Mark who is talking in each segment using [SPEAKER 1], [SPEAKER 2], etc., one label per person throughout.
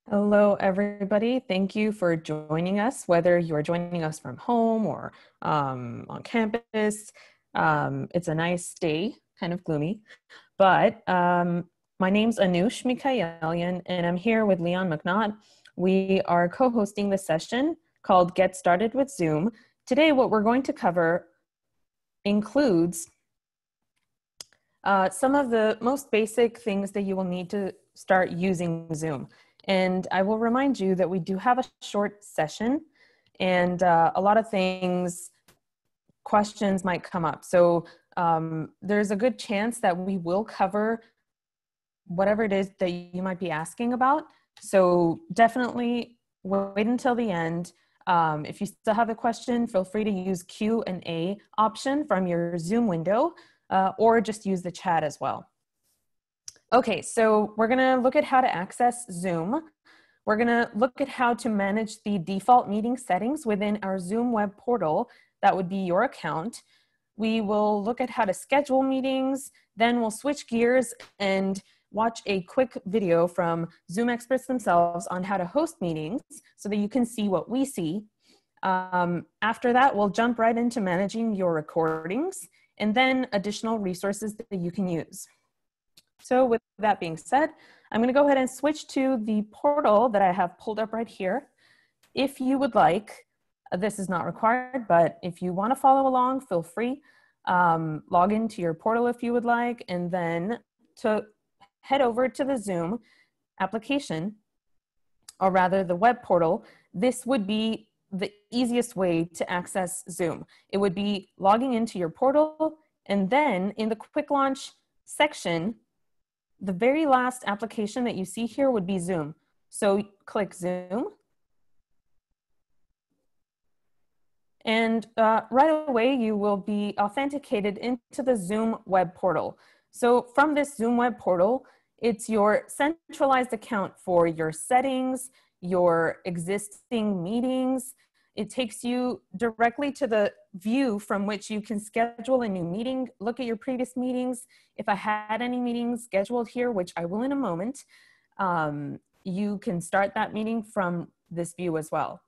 [SPEAKER 1] Hello, everybody. Thank you for joining us, whether you are joining us from home or on campus. It's a nice day, kind of gloomy, but my name's Anush Mikaelian, and I'm here with Leon McNaught. We are co-hosting the session called Get Started with Zoom. Today, what we're going to cover includes some of the most basic things that you will need to start using Zoom. And I will remind you that we do have a short session and a lot of things, questions might come up. So there's a good chance that we will cover whatever it is that you might be asking about. So definitely wait until the end. If you still have a question, feel free to use Q&A option from your Zoom window or just use the chat as well. Okay, so we're gonna look at how to access Zoom. We're gonna look at how to manage the default meeting settings within our Zoom web portal. That would be your account. We will look at how to schedule meetings, then we'll switch gears and watch a quick video from Zoom experts themselves on how to host meetings so that you can see what we see. After that, we'll jump right into managing your recordings and then additional resources that you can use. So with that being said, I'm going to go ahead and switch to the portal that I have pulled up right here. If you would like, this is not required, but if you want to follow along, feel free. Log into your portal if you would like, and then to head over to the Zoom application, or rather the web portal. This would be the easiest way to access Zoom. It would be logging into your portal, and then in the quick launch section, the very last application that you see here would be Zoom. So click Zoom. And right away, you will be authenticated into the Zoom web portal. So from this Zoom web portal, it's your centralized account for your settings, your existing meetings. It takes you directly to the view from which you can schedule a new meeting, look at your previous meetings. If I had any meetings scheduled here, which I will in a moment, you can start that meeting from this view as well.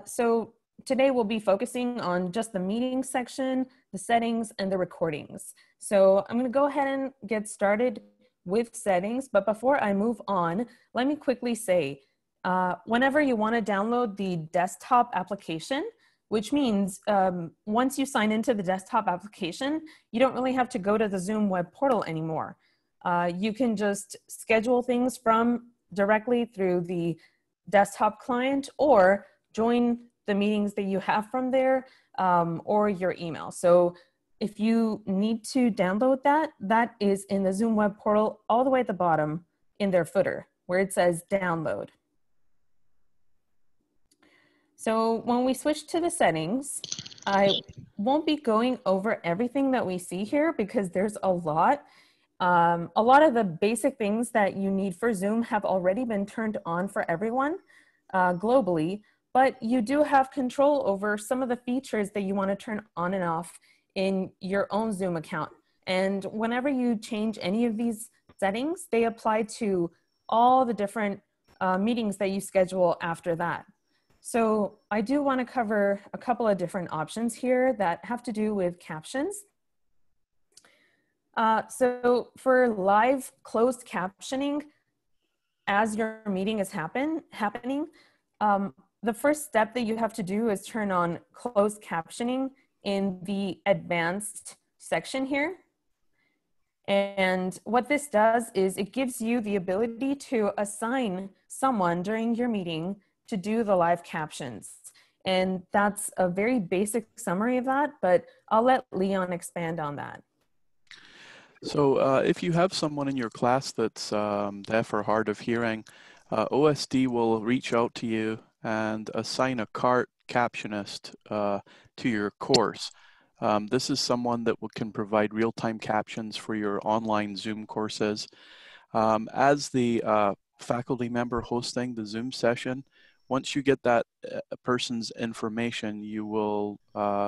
[SPEAKER 1] So today we'll be focusing on just the meeting section, the settings, and the recordings. So I'm going to go ahead and get started with settings, but before I move on, let me quickly say, whenever you want to download the desktop application, which means once you sign into the desktop application, you don't really have to go to the Zoom web portal anymore. You can just schedule things from directly through the desktop client or join the meetings that you have from there or your email. So if you need to download that, that is in the Zoom web portal all the way at the bottom in their footer where it says download. So when we switch to the settings, I won't be going over everything that we see here because there's a lot. A lot of the basic things that you need for Zoom have already been turned on for everyone globally, but you do have control over some of the features that you want to turn on and off in your own Zoom account. And whenever you change any of these settings, they apply to all the different meetings that you schedule after that. So I do want to cover a couple of different options here that have to do with captions. So for live closed captioning, as your meeting is happening, the first step that you have to do is turn on closed captioning in the advanced section here. And what this does is it gives you the ability to assign someone during your meeting to do the live captions. And that's a very basic summary of that, but I'll let Leon expand on that.
[SPEAKER 2] So if you have someone in your class that's deaf or hard of hearing, OSD will reach out to you and assign a CART captionist to your course. This is someone that can provide real-time captions for your online Zoom courses. As the faculty member hosting the Zoom session, once you get that person's information, you will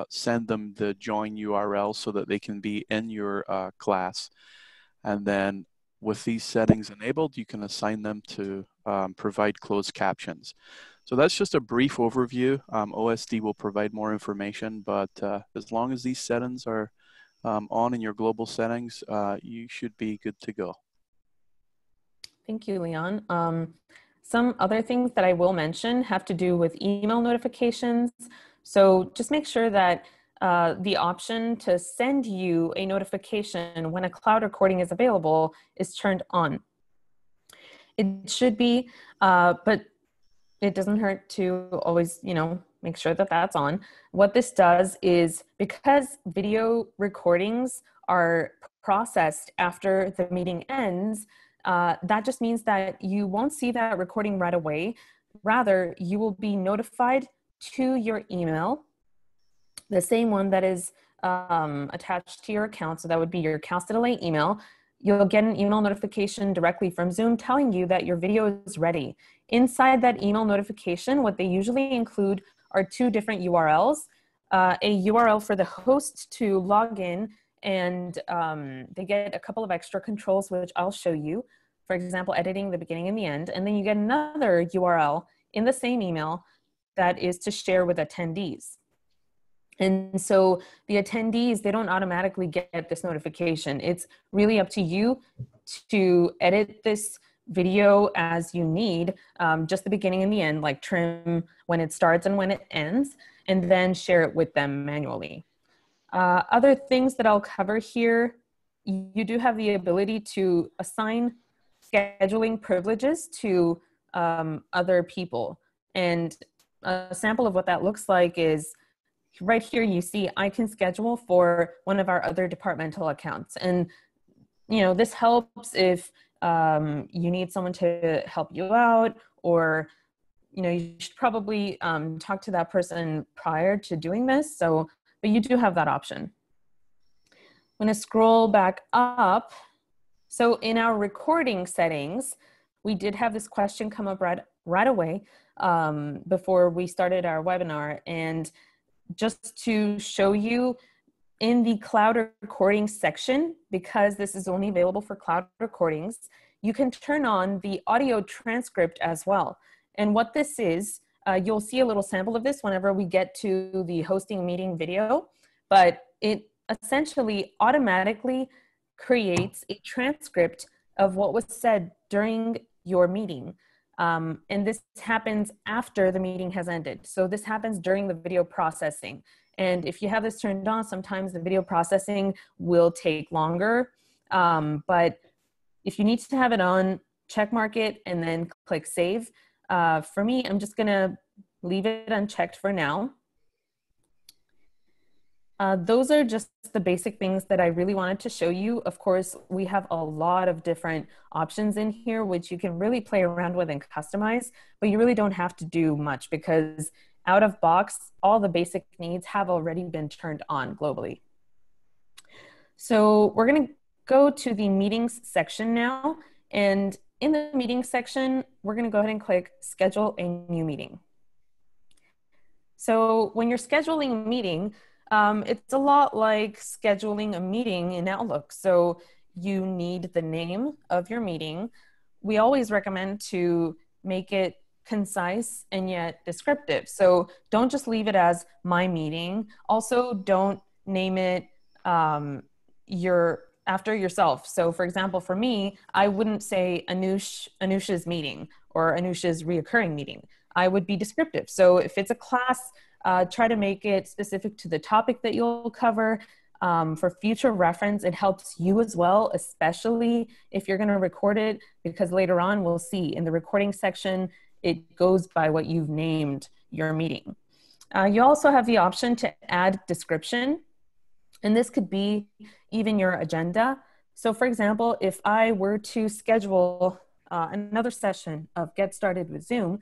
[SPEAKER 2] send them the join URL so that they can be in your class. And then with these settings enabled, you can assign them to provide closed captions. So that's just a brief overview. OSD will provide more information, but as long as these settings are on in your global settings, you should be good to go.
[SPEAKER 1] Thank you, Leon. Some other things that I will mention have to do with email notifications. So just make sure that the option to send you a notification when a cloud recording is available is turned on. It should be, but it doesn't hurt to always, make sure that that's on. What this does is, because video recordings are processed after the meeting ends, that just means that you won't see that recording right away. Rather, you will be notified to your email, the same one that is attached to your account. So that would be your CalStateLA email. You'll get an email notification directly from Zoom telling you that your video is ready. Inside that email notification, what they usually include are two different URLs. A URL for the host to log in, and they get a couple of extra controls, which I'll show you. For example, editing the beginning and the end. And then you get another URL in the same email that is to share with attendees. And so the attendees, they don't automatically get this notification. It's really up to you to edit this video as you need, just the beginning and the end, like trim when it starts and when it ends, and then share it with them manually. Other things that I'll cover here, you do have the ability to assign scheduling privileges to other people. And a sample of what that looks like is right here. You see, I can schedule for one of our other departmental accounts. And, this helps if you need someone to help you out, or, you should probably talk to that person prior to doing this. So, but you do have that option. I'm going to scroll back up. So in our recording settings, we did have this question come up right away before we started our webinar. And just to show you, in the cloud recording section, because this is only available for cloud recordings, you can turn on the audio transcript as well. And what this is, you'll see a little sample of this whenever we get to the hosting meeting video, but it essentially automatically creates a transcript of what was said during your meeting. And this happens after the meeting has ended. So this happens during the video processing. And if you have this turned on, sometimes the video processing will take longer. But if you need to have it on, check mark it and then click save. For me, I'm just gonna leave it unchecked for now. Those are just the basic things that I really wanted to show you. Of course, we have a lot of different options in here, which you can really play around with and customize, but you really don't have to do much, because out of box, all the basic needs have already been turned on globally. So we're gonna go to the meetings section now. And in the meetings section, we're gonna go ahead and click schedule a new meeting. So when you're scheduling a meeting, it's a lot like scheduling a meeting in Outlook. So you need the name of your meeting. We always recommend to make it concise and yet descriptive. So don't just leave it as my meeting. Also, don't name it after yourself. So for example, for me, I wouldn't say Anusha's meeting or Anusha's reoccurring meeting. I would be descriptive. So if it's a class, try to make it specific to the topic that you'll cover. For future reference, it helps you as well, especially if you're going to record it, because later on we'll see in the recording section, it goes by what you've named your meeting. You also have the option to add description, and this could be even your agenda. So for example, if I were to schedule another session of Get Started with Zoom,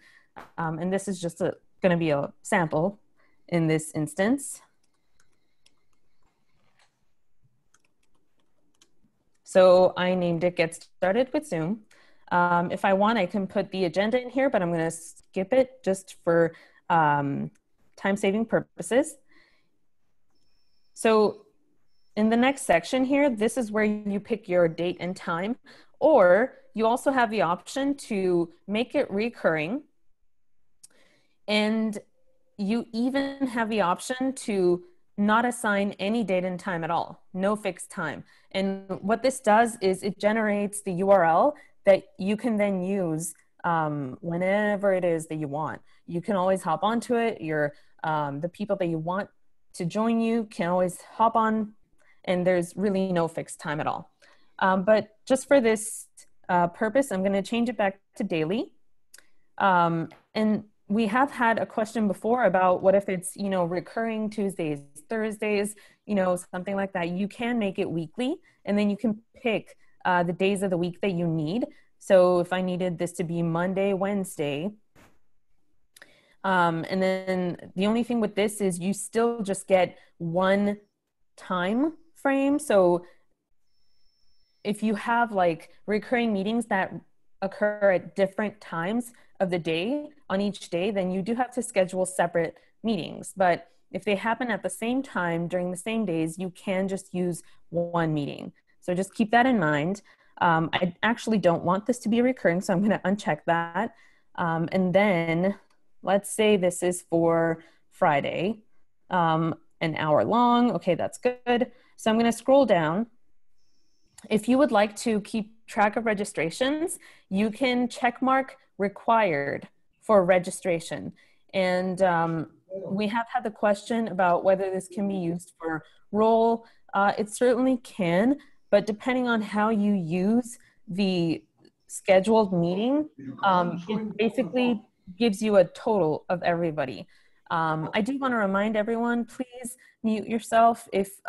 [SPEAKER 1] and this is just going to be a sample in this instance. So I named it Get Started with Zoom. If I want, I can put the agenda in here, but I'm going to skip it just for time-saving purposes. So in the next section here, this is where you pick your date and time, Or you also have the option to make it recurring, and you even have the option to not assign any date and time at all, no fixed time. And what this does is it generates the URL that you can then use whenever it is that you want. You can always hop onto it. The people that you want to join you can always hop on, and there's really no fixed time at all. But just for this purpose, I'm going to change it back to daily. And we have had a question before about what if it's, recurring Tuesdays, Thursdays, something like that. You can make it weekly, and then you can pick the days of the week that you need. So if I needed this to be Monday, Wednesday, and then the only thing with this is you still just get one time frame. So if you have like recurring meetings that occur at different times of the day on each day, then you do have to schedule separate meetings. But if they happen at the same time during the same days, you can just use one meeting. So just keep that in mind. I actually don't want this to be recurring, so I'm going to uncheck that. And then let's say this is for Friday, an hour long. Okay, that's good. So I'm going to scroll down. If you would like to keep track of registrations, you can check mark required for registration. And we have had the question about whether this can be used for roll. It certainly can, but depending on how you use the scheduled meeting, it basically gives you a total of everybody. I do want to remind everyone, please mute yourself if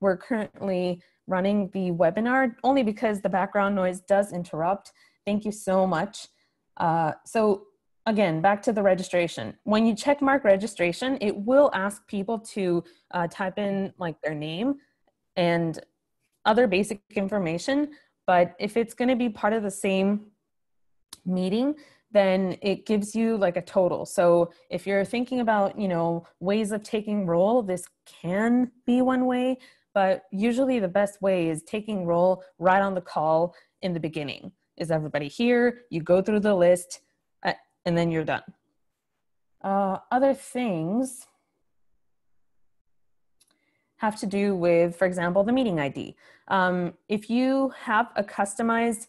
[SPEAKER 1] we're currently running the webinar, only because the background noise does interrupt. Thank you so much. So again, back to the registration. When you check mark registration, it will ask people to type in like their name and other basic information. But if it's going to be part of the same meeting, then it gives you like a total. So if you're thinking about, ways of taking roll, this can be one way, but usually the best way is taking roll right on the call in the beginning. Is everybody here? You go through the list and then you're done. Other things have to do with, for example, the meeting ID. If you have a customized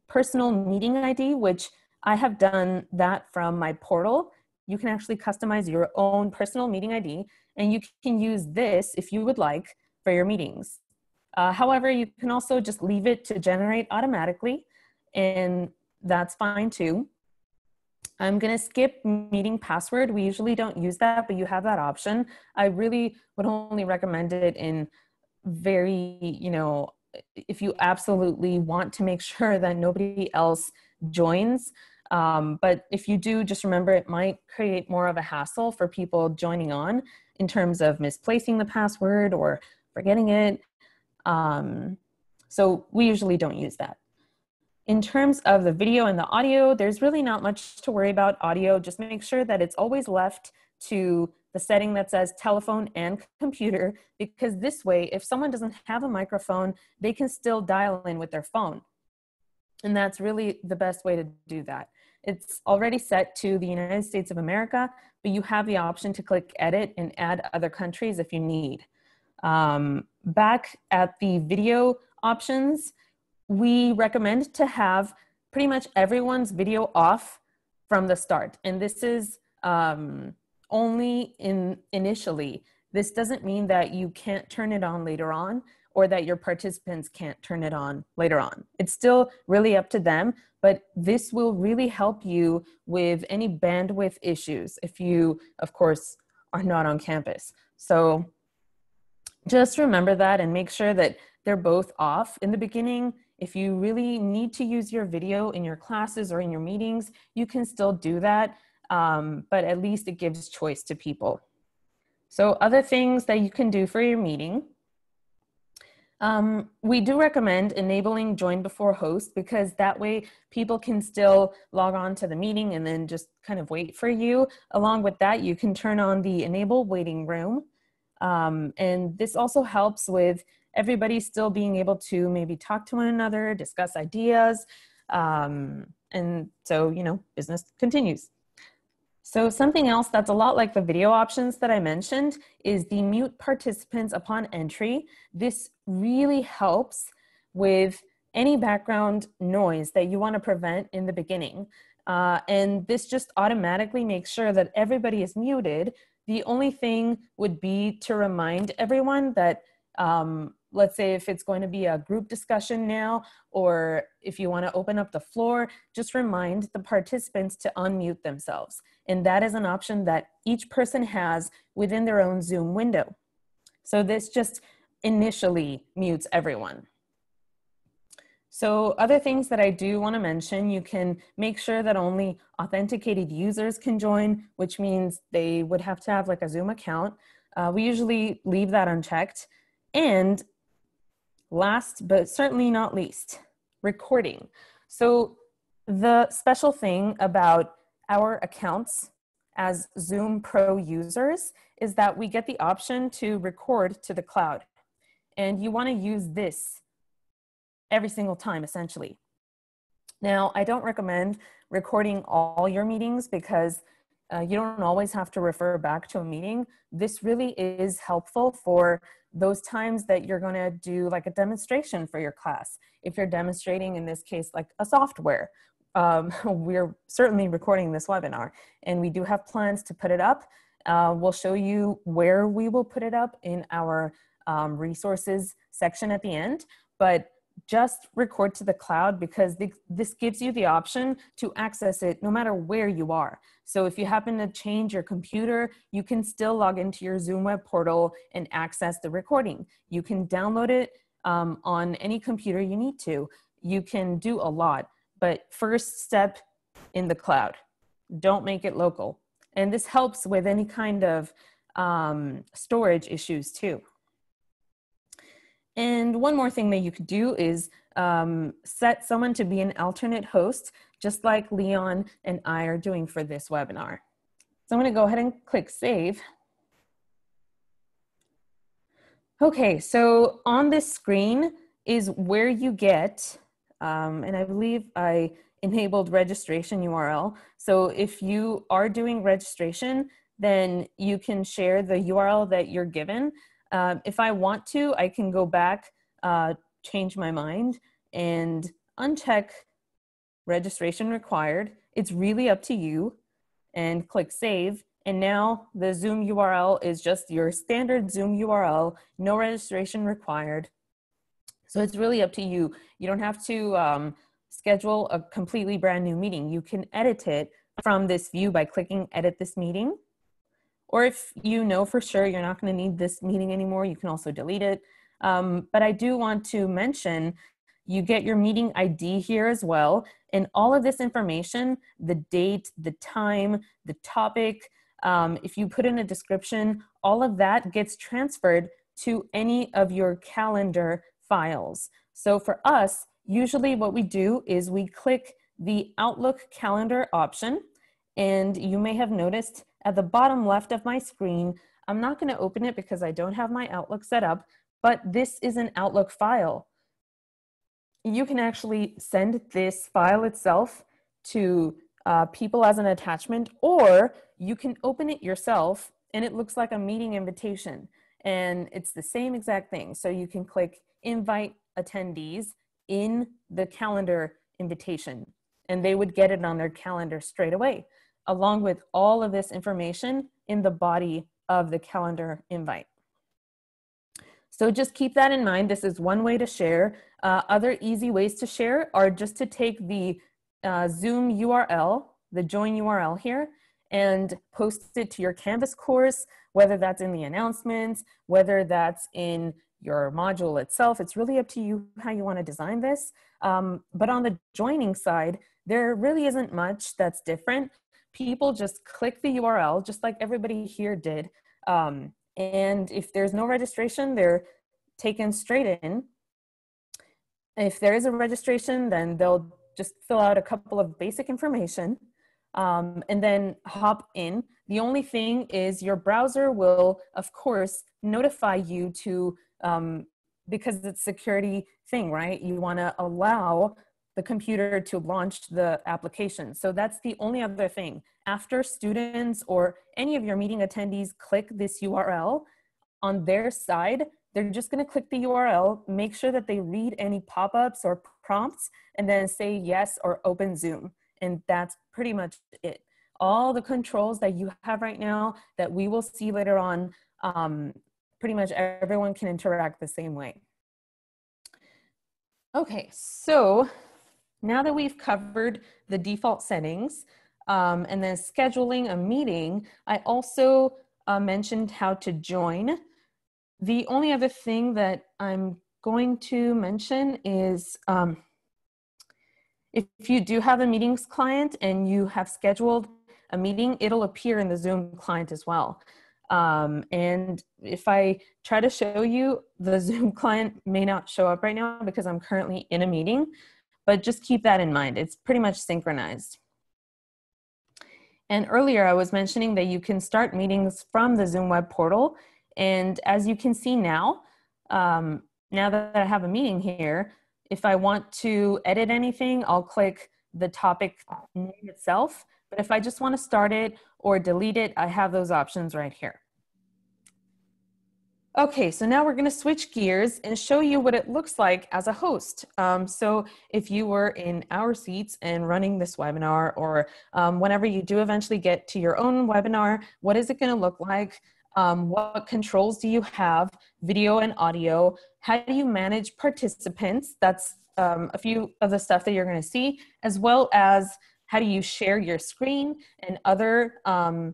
[SPEAKER 1] personal meeting ID, which I have done that from my portal, you can actually customize your own personal meeting ID, and you can use this if you would like for your meetings. However, you can also just leave it to generate automatically, and that's fine too. I'm going to skip meeting password. We usually don't use that, but you have that option. I really would only recommend it in very, if you absolutely want to make sure that nobody else joins. But if you do, just remember it might create more of a hassle for people joining on in terms of misplacing the password or forgetting it. So we usually don't use that. In terms of the video and the audio, there's really not much to worry about audio. Just make sure that it's always left to the setting that says telephone and computer, because this way, if someone doesn't have a microphone, they can still dial in with their phone. And that's really the best way to do that. It's already set to the United States of America, but you have the option to click edit and add other countries if you need. Back at the video options, we recommend to have pretty much everyone's video off from the start. And this is only initially. This doesn't mean that you can't turn it on later on or that your participants can't turn it on later on. It's still really up to them, but this will really help you with any bandwidth issues if you, of course, are not on campus. So just remember that and make sure that they're both off in the beginning. If you really need to use your video in your classes or in your meetings, you can still do that, but at least it gives choice to people. So other things that you can do for your meeting. We do recommend enabling join before host, because that way people can still log on to the meeting and then just kind of wait for you. Along with that, you can turn on the enable waiting room. And this also helps with everybody's still being able to maybe talk to one another, discuss ideas. And so, you know, business continues. So something else that's a lot like the video options that I mentioned is the mute participants upon entry. This really helps with any background noise that you want to prevent in the beginning. And this just automatically makes sure that everybody is muted. The only thing would be to remind everyone that, let's say if it's going to be a group discussion now, or if you want to open up the floor, just remind the participants to unmute themselves. And that is an option that each person has within their own Zoom window. So this just initially mutes everyone. So other things that I do want to mention, you can make sure that only authenticated users can join, which means they would have to have like a Zoom account. We usually leave that unchecked. And last, but certainly not least, recording. So the special thing about our accounts as Zoom Pro users is that we get the option to record to the cloud. And you want to use this every single time, essentially. Now, I don't recommend recording all your meetings because you don't always have to refer back to a meeting. This really is helpful for those times that you're going to do like a demonstration for your class. If you're demonstrating, in this case, like a software, we're certainly recording this webinar and we do have plans to put it up. We'll show you where we will put it up in our resources section at the end, but just record to the cloud because this gives you the option to access it no matter where you are. So if you happen to change your computer, you can still log into your Zoom web portal and access the recording. You can download it on any computer you need to. You can do a lot, but first step in the cloud. Don't make it local. And this helps with any kind of storage issues too. And one more thing that you could do is set someone to be an alternate host, just like Leon and I are doing for this webinar. So I'm going to go ahead and click save. Okay, so on this screen is where you get, and I believe I enabled registration URL. So if you are doing registration, then you can share the URL that you're given. If I want to, I can go back, change my mind, and uncheck registration required. It's really up to you, and click save. And now the Zoom URL is just your standard Zoom URL, no registration required. So it's really up to you. You don't have to schedule a completely brand new meeting. You can edit it from this view by clicking edit this meeting. Or if you know for sure you're not going to need this meeting anymore, you can also delete it. But I do want to mention, you get your meeting ID here as well. And all of this information, the date, the time, the topic, if you put in a description, all of that gets transferred to any of your calendar files. So for us, usually what we do is we click the Outlook calendar option. And you may have noticed at the bottom left of my screen, I'm not going to open it because I don't have my Outlook set up, but this is an Outlook file. You can actually send this file itself to people as an attachment, or you can open it yourself and it looks like a meeting invitation. And it's the same exact thing. So you can click invite attendees in the calendar invitation, and they would get it on their calendar straight away, along with all of this information in the body of the calendar invite. So just keep that in mind. This is one way to share. Other easy ways to share are just to take the Zoom URL, the join URL here, and post it to your Canvas course, whether that's in the announcements, whether that's in your module itself. It's really up to you how you want to design this. But on the joining side, there really isn't much that's different. People just click the URL, just like everybody here did. And if there's no registration, they're taken straight in. If there is a registration, then they'll just fill out a couple of basic information and then hop in. The only thing is your browser will, of course, notify you to because it's a security thing, right? You want to allow the computer to launch the application. So that's the only other thing. After students or any of your meeting attendees click this URL on their side, they're just going to click the URL, make sure that they read any pop-ups or prompts, and then say yes or open Zoom. And that's pretty much it. All the controls that you have right now that we will see later on, pretty much everyone can interact the same way. Okay, so now that we've covered the default settings and then scheduling a meeting, I also mentioned how to join. The only other thing that I'm going to mention is if you do have a meetings client and you have scheduled a meeting, it'll appear in the Zoom client as well. And if I try to show you, the Zoom client may not show up right now because I'm currently in a meeting, but just keep that in mind. It's pretty much synchronized. And earlier I was mentioning that you can start meetings from the Zoom web portal. And as you can see now, now that I have a meeting here, if I want to edit anything, I'll click the topic name itself. But if I just want to start it or delete it, I have those options right here. Okay, so now we're going to switch gears and show you what it looks like as a host. So if you were in our seats and running this webinar, or whenever you do eventually get to your own webinar, what is it going to look like? What controls do you have, video and audio? How do you manage participants? That's a few of the stuff that you're going to see, as well as how do you share your screen and other fun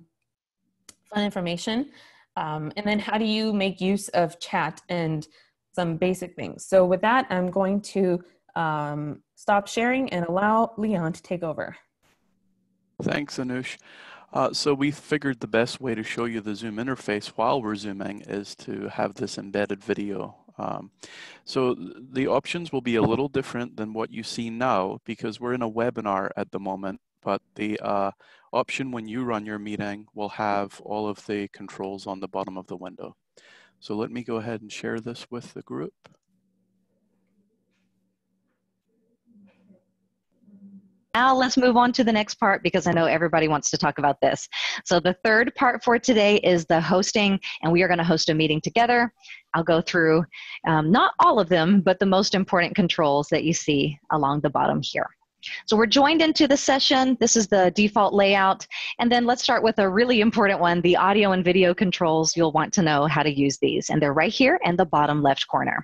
[SPEAKER 1] information. And then how do you make use of chat and some basic things. So with that, I'm going to stop sharing and allow Leon to take over.
[SPEAKER 2] Thanks, Anush. So we figured the best way to show you the Zoom interface while we're Zooming is to have this embedded video. So the options will be a little different than what you see now because we're in a webinar at the moment, but the option when you run your meeting will have all of the controls on the bottom of the window. So let me go ahead and share this with the group.
[SPEAKER 3] Now let's move on to the next part because I know everybody wants to talk about this. So the third part for today is the hosting, and we are going to host a meeting together. I'll go through not all of them, but the most important controls that you see along the bottom here. So we're joined into the session. This is the default layout. And then let's start with a really important one, the audio and video controls. You'll want to know how to use these. And they're right here in the bottom left corner.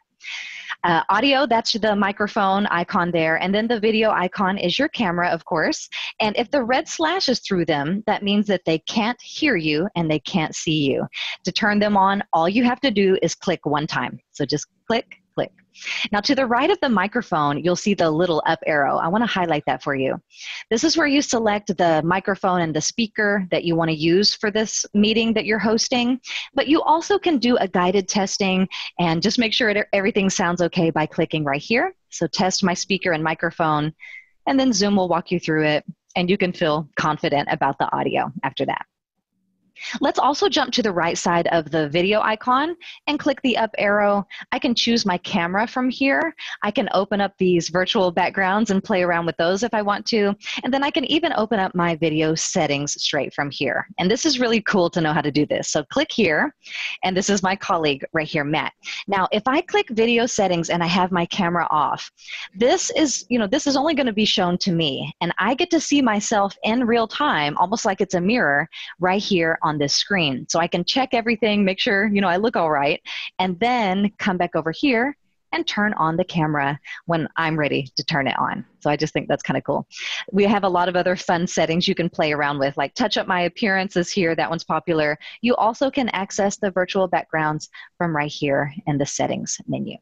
[SPEAKER 3] Audio, that's the microphone icon there. And then the video icon is your camera, of course. And if the red slash is through them, that means that they can't hear you and they can't see you. To turn them on, all you have to do is click one time. So just click, click. Now to the right of the microphone, you'll see the little up arrow. I want to highlight that for you. This is where you select the microphone and the speaker that you want to use for this meeting that you're hosting. But you also can do a guided testing and just make sure everything sounds okay by clicking right here. So test my speaker and microphone, and then Zoom will walk you through it, and you can feel confident about the audio after that. Let's also jump to the right side of the video icon and click the up arrow. I can choose my camera from here. I can open up these virtual backgrounds and play around with those if I want to. And then I can even open up my video settings straight from here. And this is really cool to know how to do this. So click here, and this is my colleague right here, Matt. Now, if I click video settings and I have my camera off, this is only going to be shown to me. And I get to see myself in real time, almost like it's a mirror right here on this screen. So I can check everything, make sure, I look all right, and then come back over here and turn on the camera when I'm ready to turn it on. So I just think that's kind of cool. We have a lot of other fun settings you can play around with, like touch up my appearances here. That one's popular. You also can access the virtual backgrounds from right here in the settings menu.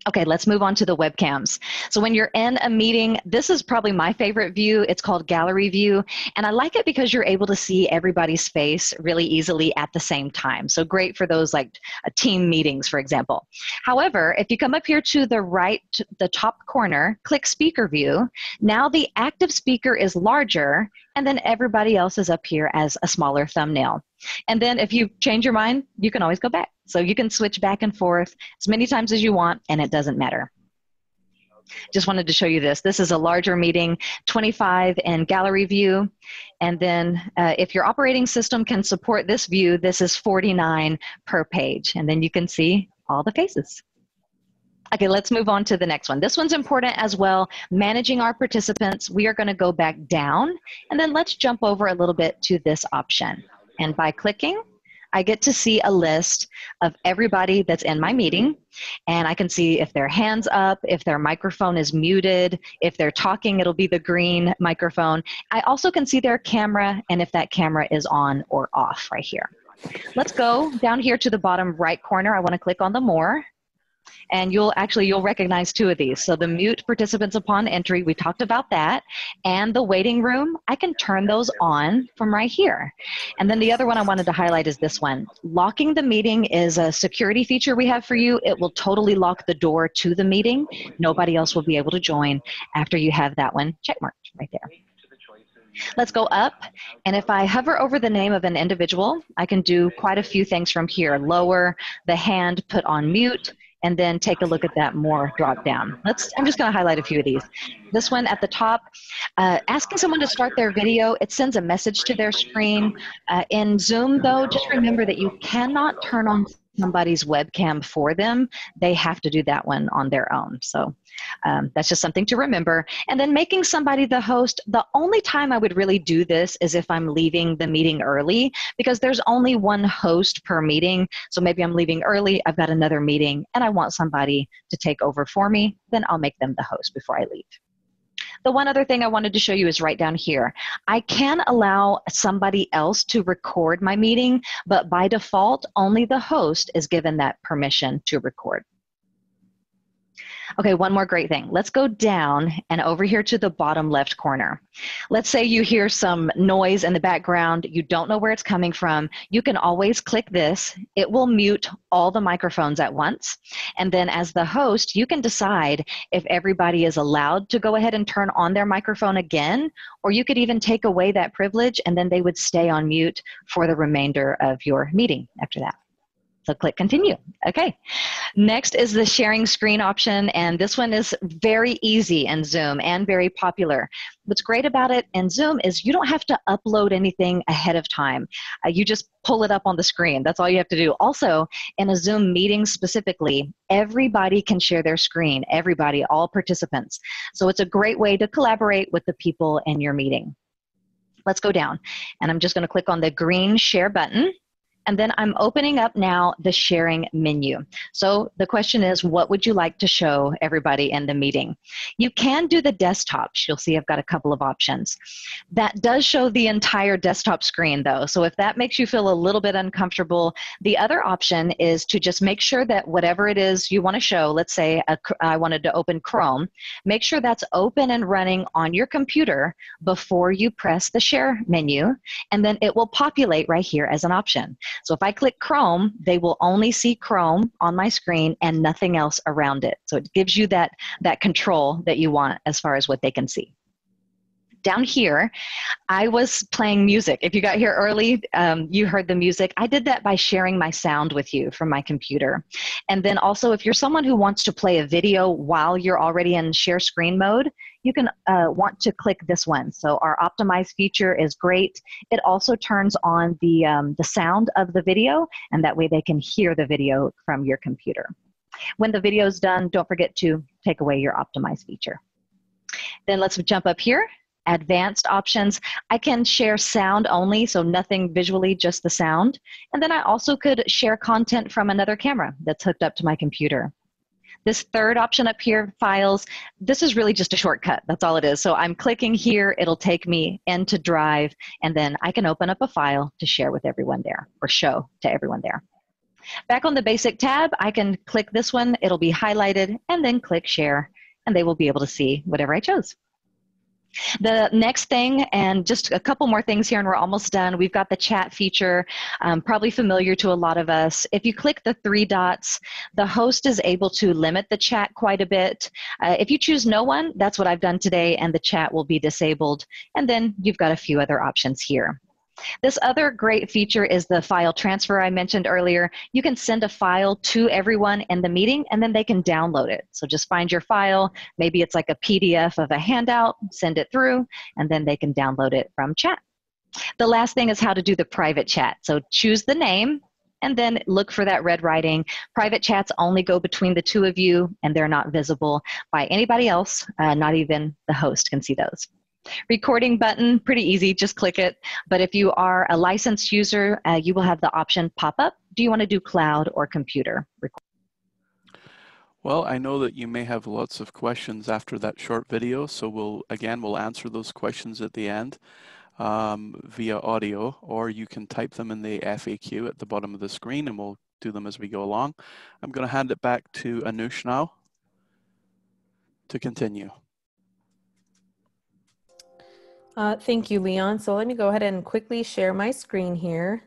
[SPEAKER 3] Okay, let's move on to the webcams. So when you're in a meeting, this is probably my favorite view. It's called gallery view. And I like it because you're able to see everybody's face really easily at the same time. So great for those like team meetings, for example. However, if you come up here to the right, the top corner, click speaker view. Now the active speaker is larger, and then everybody else is up here as a smaller thumbnail. And then if you change your mind, you can always go back. So you can switch back and forth as many times as you want, and it doesn't matter. Just wanted to show you this. This is a larger meeting, 25 in gallery view. And then if your operating system can support this view, this is 49 per page. And then you can see all the faces. Okay, let's move on to the next one. This one's important as well, managing our participants. We are going to go back down, and then let's jump over a little bit to this option. And by clicking, I get to see a list of everybody that's in my meeting, and I can see if their hand's up, if their microphone is muted, if they're talking, it'll be the green microphone. I also can see their camera and if that camera is on or off right here. Let's go down here to the bottom right corner. I want to click on the more. And you'll recognize two of these. So the mute participants upon entry, we talked about that. And the waiting room, I can turn those on from right here. And then the other one I wanted to highlight is this one. Locking the meeting is a security feature we have for you. It will totally lock the door to the meeting. Nobody else will be able to join after you have that one checkmarked right there. Let's go up, and if I hover over the name of an individual, I can do quite a few things from here. Lower the hand, put on mute, and then take a look at that more drop down. I'm just going to highlight a few of these. This one at the top, asking someone to start their video, it sends a message to their screen. In Zoom, though, just remember that you cannot turn on somebody's webcam for them. They have to do that one on their own. So that's just something to remember. And then making somebody the host, the only time I would really do this is if I'm leaving the meeting early, because there's only one host per meeting. So maybe I'm leaving early, I've got another meeting, and I want somebody to take over for me, then I'll make them the host before I leave. The one other thing I wanted to show you is right down here. I can allow somebody else to record my meeting, but by default, only the host is given that permission to record. Okay, one more great thing. Let's go down and over here to the bottom left corner. Let's say you hear some noise in the background. You don't know where it's coming from. You can always click this. It will mute all the microphones at once. And then as the host, you can decide if everybody is allowed to go ahead and turn on their microphone again, or you could even take away that privilege and then they would stay on mute for the remainder of your meeting after that. So click continue. Okay. Next is the sharing screen option, and this one is very easy in Zoom and very popular. What's great about it in Zoom is you don't have to upload anything ahead of time. You just pull it up on the screen. That's all you have to do. Also, in a Zoom meeting specifically, everybody can share their screen. Everybody, all participants. So it's a great way to collaborate with the people in your meeting. Let's go down, and I'm just going to click on the green share button. And then I'm opening up now the sharing menu. So the question is, what would you like to show everybody in the meeting? You can do the desktops. You'll see I've got a couple of options. That does show the entire desktop screen though. So if that makes you feel a little bit uncomfortable, the other option is to just make sure that whatever it is you want to show, let's say I wanted to open Chrome, make sure that's open and running on your computer before you press the share menu, and then it will populate right here as an option. So if I click Chrome, they will only see Chrome on my screen and nothing else around it. So it gives you that control that you want as far as what they can see. Down here, I was playing music. If you got here early, you heard the music. I did that by sharing my sound with you from my computer. And then also, if you're someone who wants to play a video while you're already in share screen mode, you can want to click this one. So our optimize feature is great. It also turns on the sound of the video, and that way they can hear the video from your computer. When the video is done, don't forget to take away your optimize feature. Then let's jump up here. Advanced options. I can share sound only, so nothing visually, just the sound. And then I also could share content from another camera that's hooked up to my computer. This third option up here, files, this is really just a shortcut. That's all it is. So I'm clicking here, it'll take me into Drive, and then I can open up a file to share with everyone there, or show to everyone there. Back on the basic tab, I can click this one, it'll be highlighted, and then click share, and they will be able to see whatever I chose. The next thing, and just a couple more things here and we're almost done, we've got the chat feature, probably familiar to a lot of us. If you click the three dots, the host is able to limit the chat quite a bit. If you choose no one, that's what I've done today, and the chat will be disabled. And then you've got a few other options here. This other great feature is the file transfer I mentioned earlier. You can send a file to everyone in the meeting and then they can download it. So just find your file. Maybe it's like a PDF of a handout, send it through, and then they can download it from chat. The last thing is how to do the private chat. So choose the name and then look for that red writing. Private chats only go between the two of you and they're not visible by anybody else. Not even the host can see those. Recording button, pretty easy, just click it. But if you are a licensed user, you will have the option pop up. Do you want to do cloud or computer recording?
[SPEAKER 2] Well, I know that you may have lots of questions after that short video, so we'll answer those questions at the end via audio, or you can type them in the FAQ at the bottom of the screen and we'll do them as we go along. I'm going to hand it back to Anush now to continue.
[SPEAKER 1] Thank you, Leon. So let me go ahead and quickly share my screen here.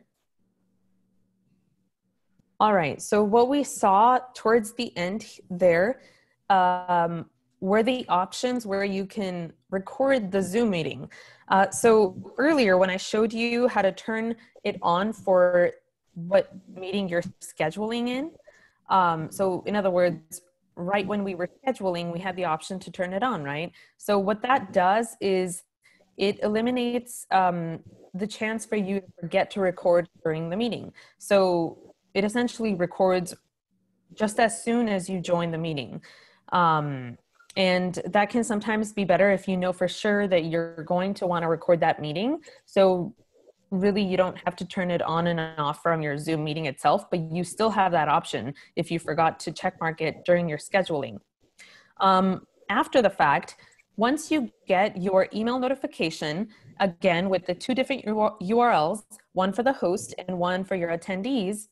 [SPEAKER 1] All right, so what we saw towards the end there were the options where you can record the Zoom meeting. So earlier when I showed you how to turn it on for what meeting you're scheduling in, so in other words, right when we were scheduling, we had the option to turn it on, right? So what that does is it eliminates the chance for you to forget to record during the meeting. So it essentially records just as soon as you join the meeting. And that can sometimes be better if you know for sure that you're going to want to record that meeting. So really you don't have to turn it on and off from your Zoom meeting itself, but you still have that option if you forgot to check mark it during your scheduling. After the fact, once you get your email notification, again, with the two different URLs, one for the host and one for your attendees,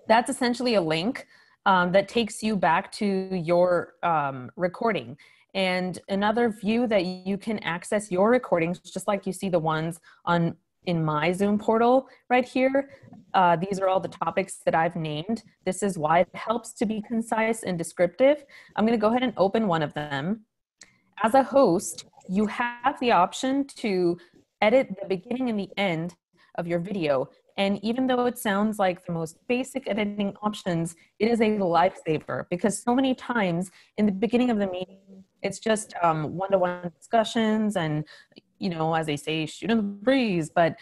[SPEAKER 1] that's essentially a link that takes you back to your recording. And another view that you can access your recordings, just like you see the ones in my Zoom portal right here. These are all the topics that I've named. This is why it helps to be concise and descriptive. I'm going to go ahead and open one of them. As a host, you have the option to edit the beginning and the end of your video. And even though it sounds like the most basic editing options, it is a lifesaver because so many times in the beginning of the meeting, it's just one-to-one discussions and, you know, as they say, shoot in the breeze. But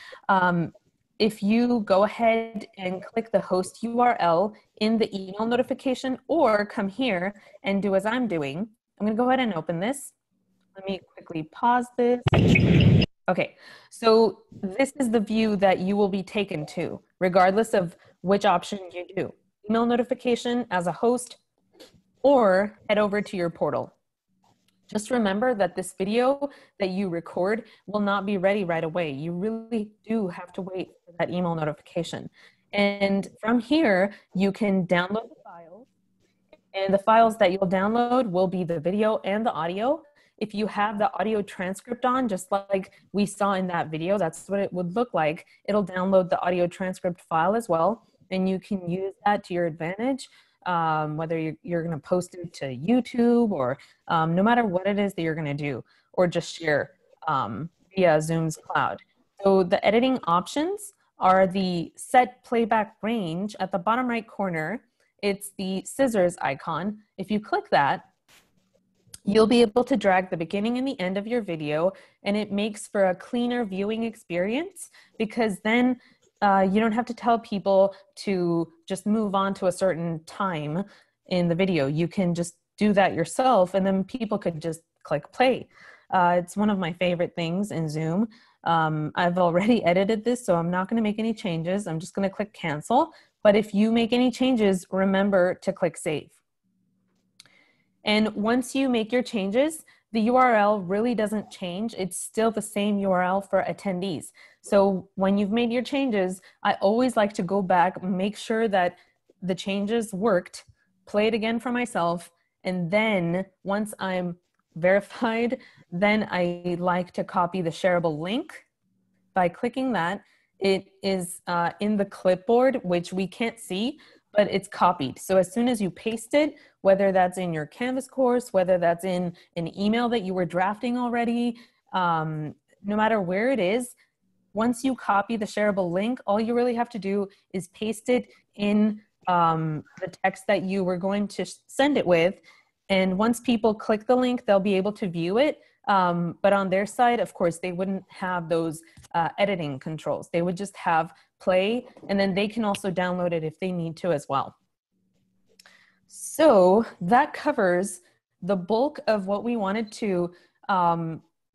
[SPEAKER 1] if you go ahead and click the host URL in the email notification or come here and do as I'm doing, I'm going to go ahead and open this. Let me quickly pause this. Okay, so this is the view that you will be taken to, regardless of which option you do. Email notification as a host, or head over to your portal. Just remember that this video that you record will not be ready right away. You really do have to wait for that email notification. And from here, you can download the files, and the files that you'll download will be the video and the audio. If you have the audio transcript on, just like we saw in that video, that's what it would look like. It'll download the audio transcript file as well, and you can use that to your advantage, whether you're going to post it to YouTube or no matter what it is that you're going to do, or just share via Zoom's cloud. So the editing options are the set playback range at the bottom right corner. It's the scissors icon. If you click that, you'll be able to drag the beginning and the end of your video, and it makes for a cleaner viewing experience because then you don't have to tell people to just move on to a certain time in the video. You can just do that yourself, and then people could just click play. It's one of my favorite things in Zoom. I've already edited this, so I'm not going to make any changes. I'm just going to click cancel. But if you make any changes, remember to click save. And once you make your changes, the URL really doesn't change. It's still the same URL for attendees. So when you've made your changes, I always like to go back, make sure that the changes worked, play it again for myself, and then once I'm verified, then I like to copy the shareable link. By clicking that, it is in the clipboard, which we can't see, but it's copied. So as soon as you paste it, whether that's in your Canvas course, whether that's in an email that you were drafting already, no matter where it is, once you copy the shareable link, all you really have to do is paste it in the text that you were going to send it with. And once people click the link, they'll be able to view it. But on their side, of course, they wouldn't have those editing controls. They would just have play, and then they can also download it if they need to as well. So that covers the bulk of what we wanted to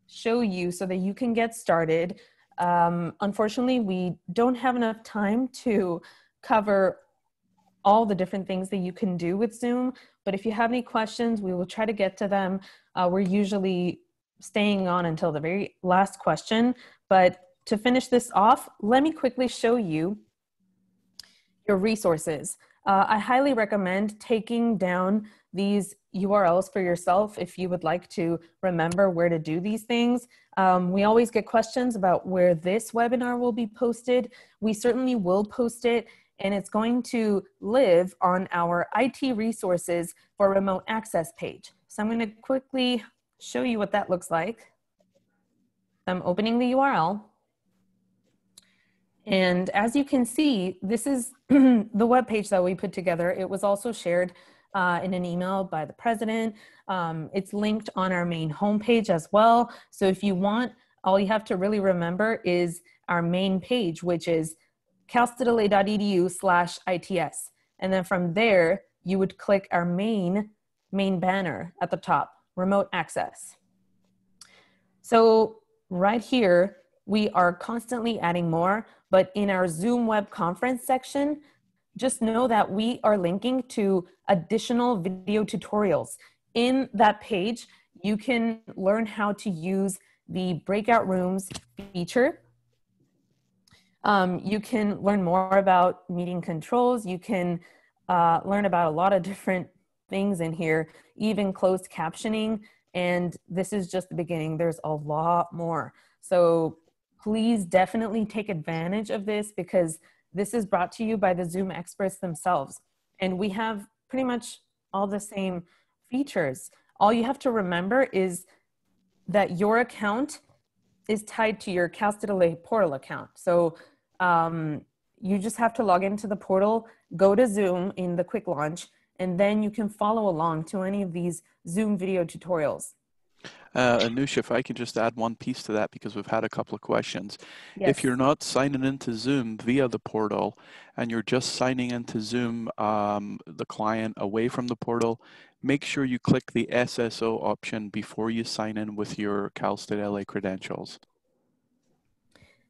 [SPEAKER 1] show you so that you can get started. Unfortunately, we don't have enough time to cover all the different things that you can do with Zoom, but if you have any questions, we will try to get to them. We're usually staying on until the very last question, but to finish this off, let me quickly show you your resources. I highly recommend taking down these URLs for yourself if you would like to remember where to do these things. We always get questions about where this webinar will be posted. We certainly will post it, and it's going to live on our IT resources for remote access page. So I'm going to quickly show you what that looks like. I'm opening the URL. And as you can see, this is the web page that we put together. It was also shared in an email by the president. It's linked on our main homepage as well. So if you want, all you have to really remember is our main page, which is calstatela.edu/ITS. And then from there, you would click our main banner at the top, remote access. So right here, we are constantly adding more, but in our Zoom web conference section, just know that we are linking to additional video tutorials. In that page, you can learn how to use the breakout rooms feature. You can learn more about meeting controls. You can learn about a lot of different things in here, even closed captioning. And this is just the beginning. There's a lot more. So please definitely take advantage of this, because this is brought to you by the Zoom experts themselves. And we have pretty much all the same features. All you have to remember is that your account is tied to your CalStateLA portal account. So you just have to log into the portal, go to Zoom in the quick launch, and then you can follow along to any of these Zoom video tutorials.
[SPEAKER 2] Anusha, if I can just add one piece to that, because we've had a couple of questions.
[SPEAKER 1] Yes.
[SPEAKER 2] If you're not signing into Zoom via the portal and you're just signing into Zoom, the client away from the portal, make sure you click the SSO option before you sign in with your CalStateLA credentials.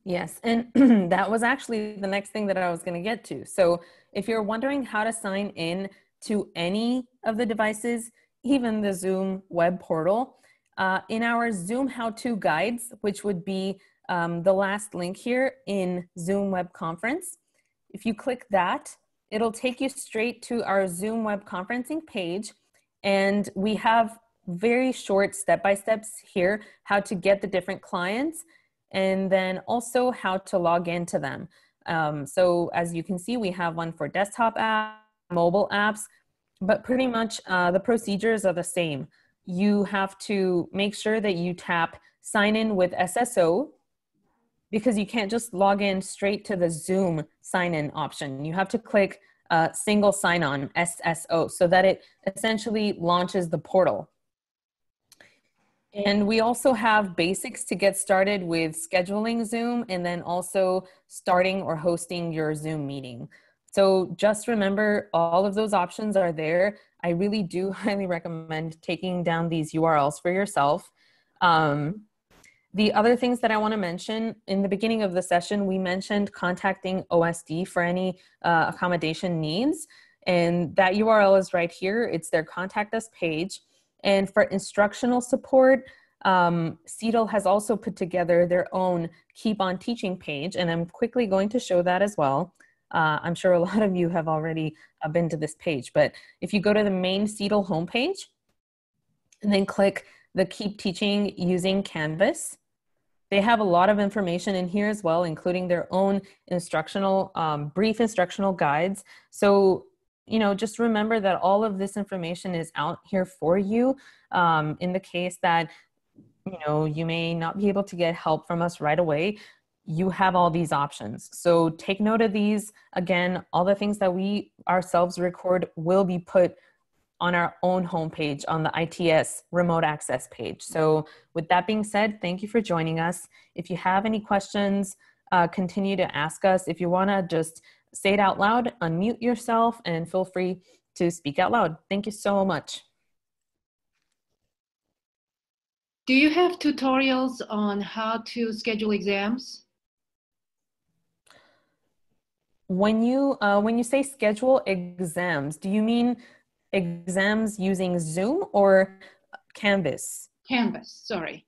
[SPEAKER 1] Yes, and that was actually the next thing that I was going to get to. So if you're wondering how to sign in to any of the devices, even the Zoom web portal, in our Zoom how-to guides, which would be the last link here in Zoom web conference, if you click that, it'll take you straight to our Zoom web conferencing page. And we have very short step-by-steps here, how to get the different clients, and then also how to log into them. So as you can see, we have one for desktop apps, mobile apps, but pretty much the procedures are the same. You have to make sure that you tap sign in with SSO, because you can't just log in straight to the Zoom sign in option. You have to click single sign on, SSO, so that it essentially launches the portal. And we also have basics to get started with scheduling Zoom, and then also starting or hosting your Zoom meeting. So just remember, all of those options are there. I really do highly recommend taking down these URLs for yourself. The other things that I want to mention, in the beginning of the session, we mentioned contacting OSD for any accommodation needs. And that URL is right here. It's their contact us page. And for instructional support, CETL has also put together their own Keep on Teaching page, and I'm quickly going to show that as well. I'm sure a lot of you have already been to this page, but if you go to the main CETL homepage and then click the Keep Teaching Using Canvas, they have a lot of information in here as well, including their own instructional, brief instructional guides. So you know, just remember that all of this information is out here for you in the case that, you know, you may not be able to get help from us right away. you have all these options. So take note of these. Again, all the things that we ourselves record will be put on our own homepage on the ITS remote access page. So with that being said, thank you for joining us. If you have any questions, continue to ask us. If you want to just say it out loud, unmute yourself and feel free to speak out loud. Thank you so much.
[SPEAKER 4] Do you have tutorials on how to schedule exams?
[SPEAKER 1] When you say schedule exams, do you mean exams using Zoom or Canvas?
[SPEAKER 4] Canvas, sorry.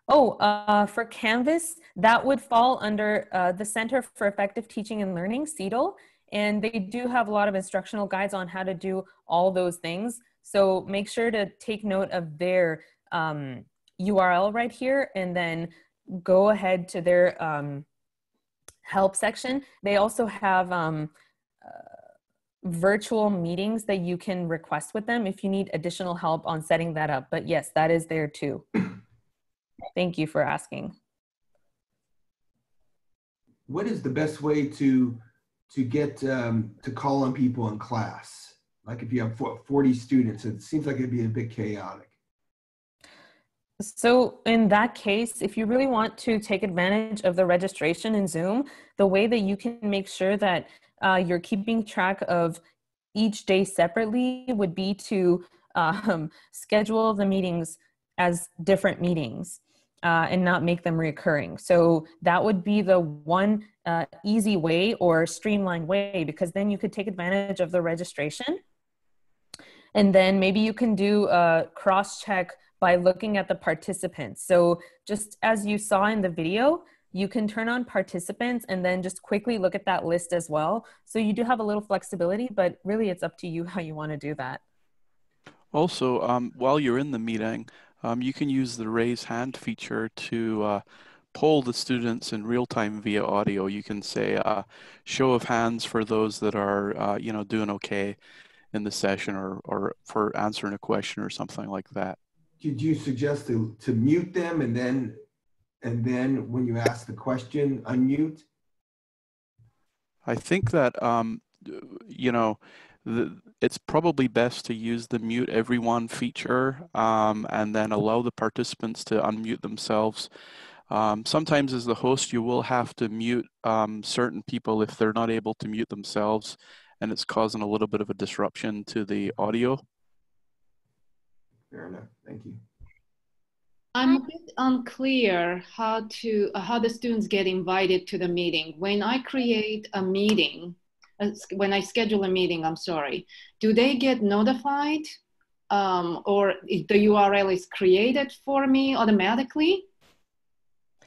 [SPEAKER 1] Oh, for Canvas, that would fall under the Center for Effective Teaching and Learning, CETL, and they do have a lot of instructional guides on how to do all those things. So make sure to take note of their URL right here, and then go ahead to their help section. They also have virtual meetings that you can request with them if you need additional help on setting that up. But yes, that is there too. Thank you for asking.
[SPEAKER 5] What is the best way to get to call on people in class? Like if you have 40 students, it seems like it'd be a bit chaotic.
[SPEAKER 1] So in that case, if you really want to take advantage of the registration in Zoom, the way that you can make sure that you're keeping track of each day separately would be to schedule the meetings as different meetings and not make them recurring. So that would be the one easy way or streamlined way, because then you could take advantage of the registration. And then maybe you can do a cross-check by looking at the participants. So just as you saw in the video, you can turn on participants and then just quickly look at that list as well. So you do have a little flexibility, but really it's up to you how you want to do that.
[SPEAKER 2] Also, while you're in the meeting, you can use the raise hand feature to poll the students in real time via audio. You can say show of hands for those that are doing okay in the session, or for answering a question or something like that.
[SPEAKER 5] Did you suggest to mute them and then when you ask the question, unmute?
[SPEAKER 2] I think that it's probably best to use the mute everyone feature and then allow the participants to unmute themselves. Sometimes as the host, you will have to mute certain people if they're not able to mute themselves, and it's causing a little bit of a disruption to the audio.
[SPEAKER 5] Fair enough, thank you.
[SPEAKER 4] I'm a bit unclear how the students get invited to the meeting. When I create a meeting, when I schedule a meeting, I'm sorry, do they get notified or the URL is created for me automatically?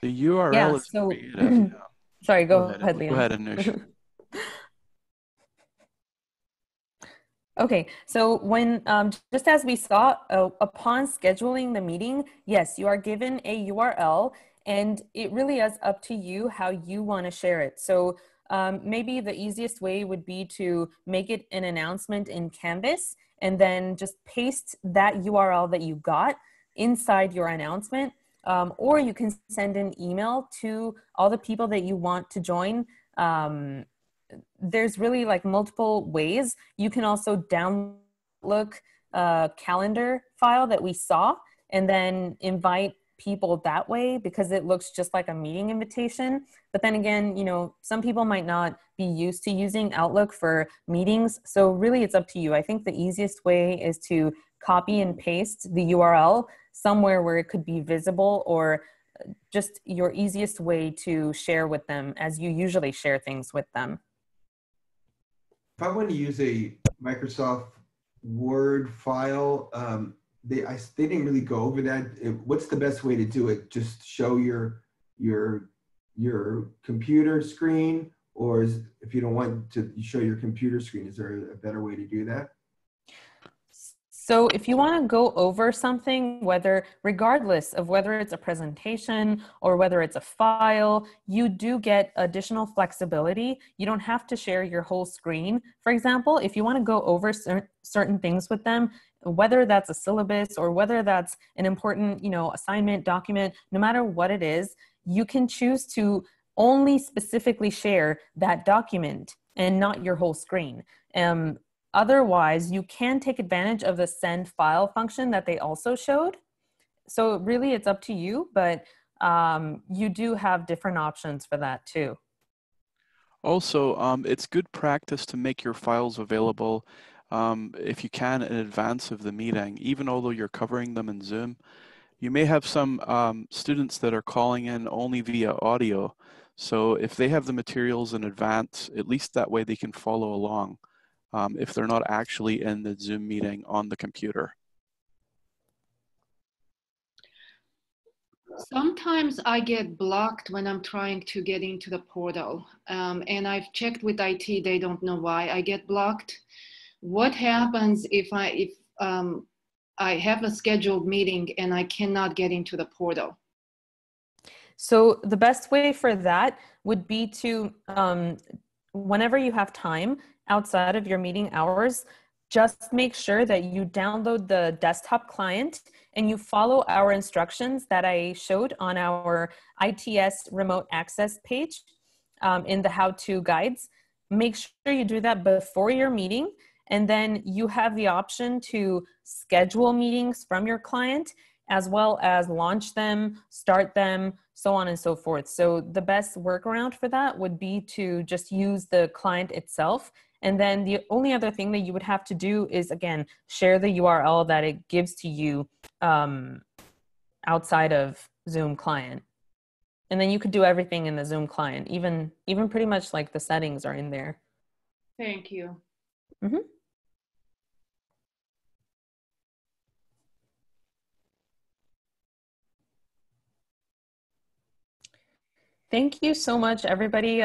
[SPEAKER 2] The URL is created.
[SPEAKER 1] Sorry, go ahead, Leon.
[SPEAKER 2] Go ahead, Anush.
[SPEAKER 1] Okay, so when, just as we saw, upon scheduling the meeting, yes, you are given a URL, and it really is up to you how you want to share it. So maybe the easiest way would be to make it an announcement in Canvas, and then just paste that URL that you got inside your announcement, or you can send an email to all the people that you want to join. There's really like multiple ways. You can also download a calendar file that we saw and then invite people that way, because it looks just like a meeting invitation. But then again, some people might not be used to using Outlook for meetings. So really it's up to you. I think the easiest way is to copy and paste the URL somewhere where it could be visible, or just your easiest way to share with them as you usually share things with them.
[SPEAKER 5] If I want to use a Microsoft Word file, they didn't really go over that. What's the best way to do it? Just show your computer screen, or if you don't want to show your computer screen, is there a better way to do that?
[SPEAKER 1] So if you want to go over something, regardless of whether it's a presentation or whether it's a file, you do get additional flexibility. You don't have to share your whole screen. For example, if you want to go over certain things with them, whether that's a syllabus or whether that's an important, assignment, document, no matter what it is, you can choose to only specifically share that document and not your whole screen. Otherwise, you can take advantage of the send file function that they also showed. So really it's up to you, but you do have different options for that too.
[SPEAKER 2] Also, it's good practice to make your files available if you can in advance of the meeting, even although you're covering them in Zoom. You may have some students that are calling in only via audio. So if they have the materials in advance, at least that way they can follow along if they're not actually in the Zoom meeting on the computer.
[SPEAKER 4] Sometimes I get blocked when I'm trying to get into the portal. And I've checked with IT, they don't know why I get blocked. What happens if I have a scheduled meeting and I cannot get into the portal?
[SPEAKER 1] So the best way for that would be to, whenever you have time outside of your meeting hours, just make sure that you download the desktop client and you follow our instructions that I showed on our ITS remote access page in the how-to guides. Make sure you do that before your meeting, and then you have the option to schedule meetings from your client as well as launch them, start them, so on and so forth. So the best workaround for that would be to just use the client itself. And then the only other thing that you would have to do is, again, share the URL that it gives to you outside of Zoom client. And then you could do everything in the Zoom client, even pretty much like the settings are in there.
[SPEAKER 4] Thank you.
[SPEAKER 1] Mm-hmm. Thank you so much, everybody.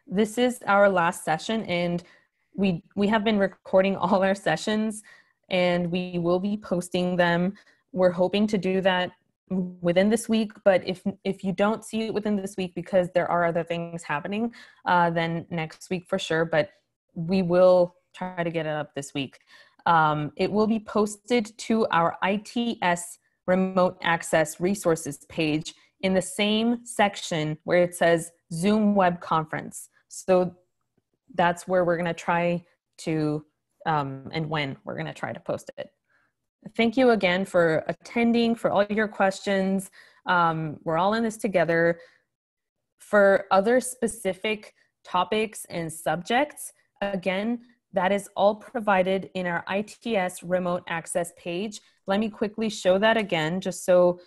[SPEAKER 1] This is our last session, and we have been recording all our sessions, and we will be posting them. We're hoping to do that within this week, but if you don't see it within this week because there are other things happening, then next week for sure, but we will try to get it up this week. It will be posted to our ITS remote access resources page in the same section where it says Zoom web conference. So that's where we're going to try to, and when we're going to try to post it. Thank you again for attending, for all your questions. We're all in this together. For other specific topics and subjects, again, that is all provided in our ITS remote access page. Let me quickly show that again, just so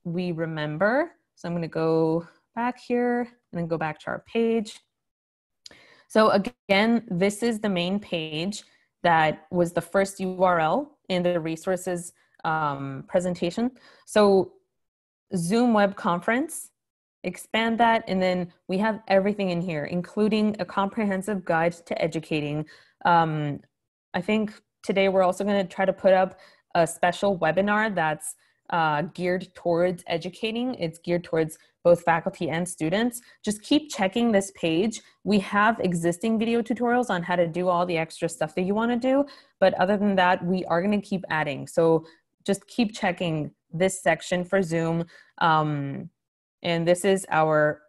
[SPEAKER 1] we remember. So I'm going to go back here and then go back to our page. So again, this is the main page that was the first URL in the resources presentation. So Zoom web conference, expand that, and then we have everything in here, including a comprehensive guide to educating. I think today we're also going to try to put up a special webinar that's geared towards educating. It's geared towards both faculty and students. Just keep checking this page. We have existing video tutorials on how to do all the extra stuff that you want to do, but other than that, we are going to keep adding. So just keep checking this section for Zoom. And this is our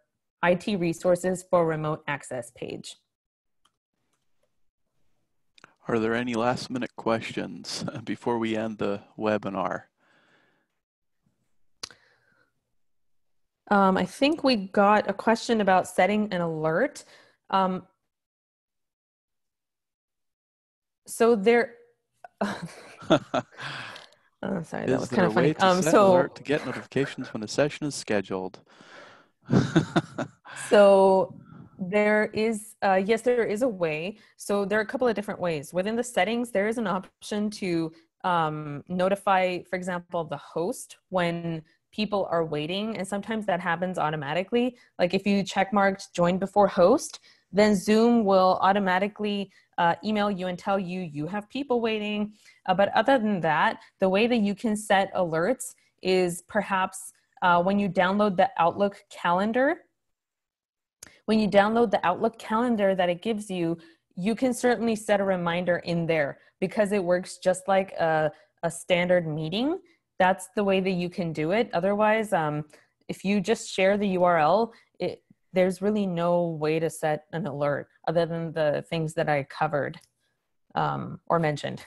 [SPEAKER 1] IT resources for remote access page.
[SPEAKER 2] Are there any last minute questions before we end the webinar?
[SPEAKER 1] I think we got a question about setting an alert. So there, oh, sorry, that was kind of funny.
[SPEAKER 2] Set an alert to get notifications when a session is scheduled?
[SPEAKER 1] So there is, yes, there is a way. So there are a couple of different ways. Within the settings, there is an option to notify, for example, the host when people are waiting, and sometimes that happens automatically. Like if you checkmarked join before host, then Zoom will automatically email you and tell you you have people waiting. But other than that, the way that you can set alerts is perhaps when you download the Outlook calendar. When you download the Outlook calendar that it gives you, you can certainly set a reminder in there because it works just like a standard meeting. That's the way that you can do it. Otherwise, if you just share the URL, there's really no way to set an alert other than the things that I covered or mentioned.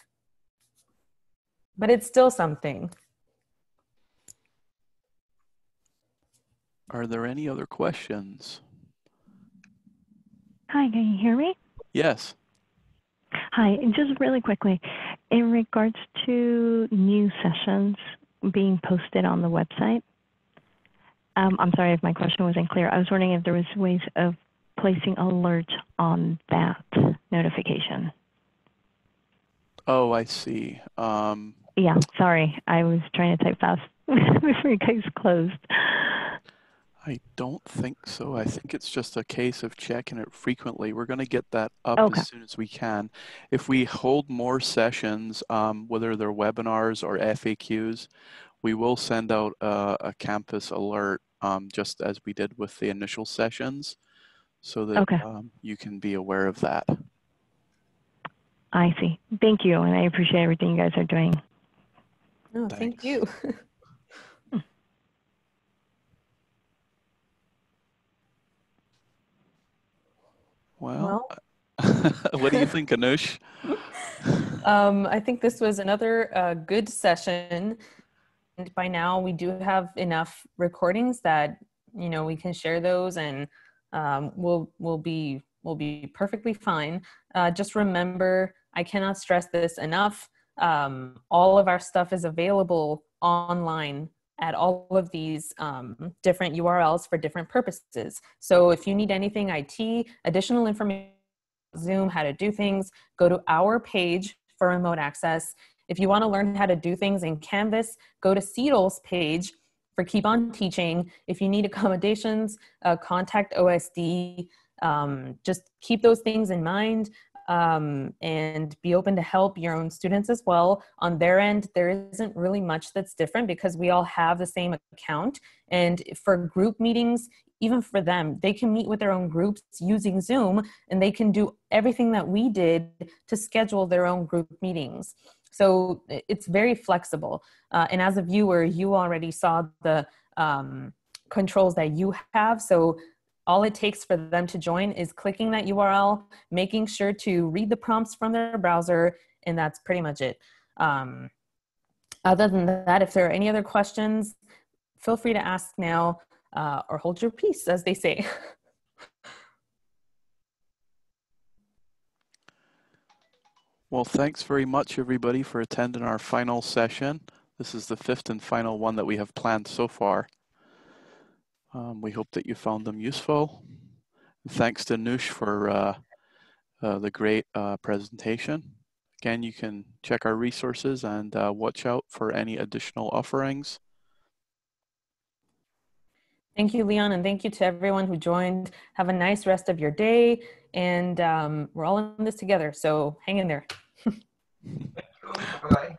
[SPEAKER 1] But it's still something.
[SPEAKER 2] Are there any other questions?
[SPEAKER 6] Hi, can you hear me?
[SPEAKER 2] Yes.
[SPEAKER 6] Hi, and just really quickly, in regards to new sessions being posted on the website, I'm sorry if my question wasn't clear. I was wondering if there was ways of placing alerts on that notification.
[SPEAKER 2] Oh, I see.
[SPEAKER 6] Yeah, sorry. I was trying to type fast before you guys closed.
[SPEAKER 2] I don't think so. I think it's just a case of checking it frequently. We're going to get that up
[SPEAKER 6] Okay.
[SPEAKER 2] as soon as we can. If we hold more sessions, whether they're webinars or FAQs, we will send out a campus alert, just as we did with the initial sessions, so that
[SPEAKER 6] Okay.
[SPEAKER 2] you can be aware of that.
[SPEAKER 6] I see. Thank you, and I appreciate everything you guys are doing.
[SPEAKER 1] No, thank you.
[SPEAKER 2] Well, what do you think, Anush?
[SPEAKER 1] I think this was another good session. And by now we do have enough recordings that, you know, we can share those, and we'll be perfectly fine. Just remember, I cannot stress this enough. All of our stuff is available online at all of these different URLs for different purposes. So if you need anything IT, additional information, Zoom, how to do things, go to our page for remote access. If you want to learn how to do things in Canvas, go to CETL's page for Keep On Teaching. If you need accommodations, contact OSD. Just keep those things in mind. And be open to help your own students as well. On their end, there isn't really much that's different because we all have the same account. And for group meetings, even for them, they can meet with their own groups using Zoom, and they can do everything that we did to schedule their own group meetings. So it's very flexible. And as a viewer, you already saw the controls that you have. So all it takes for them to join is clicking that URL, making sure to read the prompts from their browser, and that's pretty much it. Other than that, if there are any other questions, feel free to ask now or hold your peace, as they say.
[SPEAKER 2] Well, thanks very much, everybody, for attending our final session. This is the 5th and final one that we have planned so far. We hope that you found them useful. Thanks to Anush for the great presentation. Again, you can check our resources and watch out for any additional offerings.
[SPEAKER 1] Thank you, Leon, and thank you to everyone who joined. Have a nice rest of your day, and we're all in this together, so hang in there.
[SPEAKER 5] Bye.